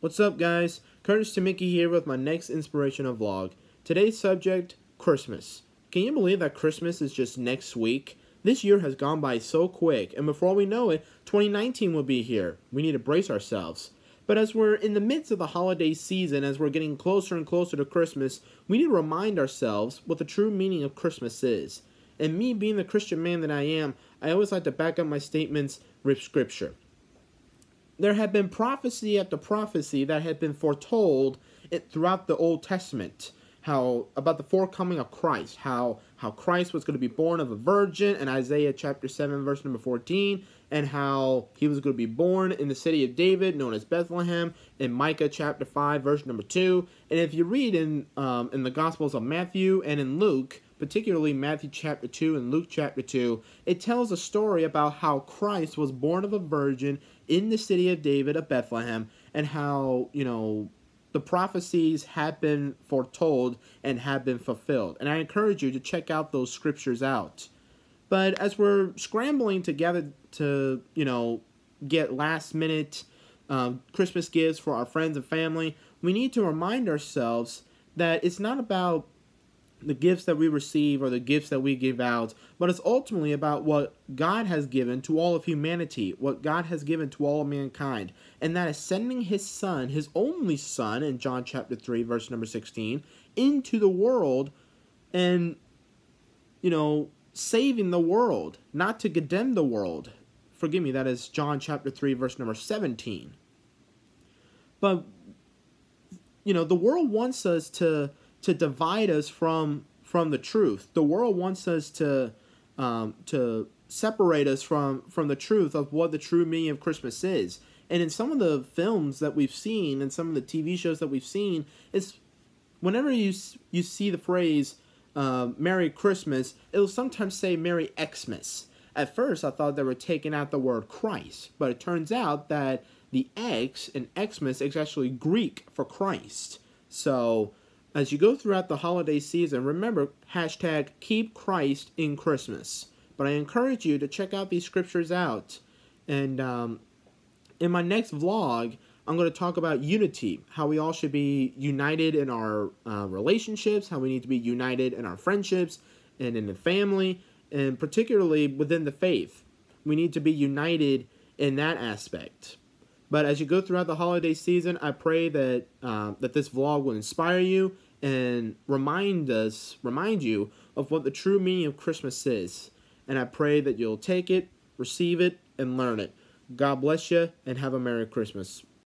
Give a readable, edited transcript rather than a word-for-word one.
What's up, guys? Curtis to Mickey here with my next inspirational vlog. Today's subject, Christmas. Can you believe that Christmas is just next week? This year has gone by so quick, and before we know it, 2019 will be here. We need to brace ourselves. But as we're in the midst of the holiday season, as we're getting closer and closer to Christmas, we need to remind ourselves what the true meaning of Christmas is. And me being the Christian man that I am, I always like to back up my statements with Scripture. There had been prophecy after prophecy that had been foretold throughout the Old Testament. How about the forecoming of Christ, how Christ was going to be born of a virgin in Isaiah chapter 7 verse number 14, and how he was going to be born in the city of David known as Bethlehem in Micah chapter 5 verse number 2. And if you read in the Gospels of Matthew and in Luke, particularly Matthew chapter 2 and Luke chapter 2, it tells a story about how Christ was born of a virgin in the city of David of Bethlehem, and how, the prophecies have been foretold and have been fulfilled. And I encourage you to check out those scriptures out. But as we're scrambling together to, get last minute Christmas gifts for our friends and family, we need to remind ourselves that it's not about the gifts that we receive or the gifts that we give out, but it's ultimately about what God has given to all of humanity, what God has given to all of mankind, and that is sending his son, his only son, in John chapter 3 verse number 16, into the world and, saving the world, not to condemn the world. Forgive me, that is John chapter 3 verse number 17. But, the world wants us to divide us from the truth. The world wants us to separate us from the truth of what the true meaning of Christmas is. And in some of the films that we've seen, and some of the TV shows that we've seen, it's whenever you see the phrase Merry Christmas, it'll sometimes say Merry Xmas. At first, I thought they were taking out the word Christ, but it turns out that the X in Xmas is actually Greek for Christ. So as you go throughout the holiday season, remember, hashtag keep Christ in Christmas. But I encourage you to check out these scriptures out. And in my next vlog, I'm going to talk about unity, how we all should be united in our relationships, how we need to be united in our friendships and in the family, and particularly within the faith. We need to be united in that aspect. But as you go throughout the holiday season, I pray that that this vlog will inspire you and remind you of what the true meaning of Christmas is. And I pray that you'll take it, receive it, and learn it. God bless you, and have a Merry Christmas.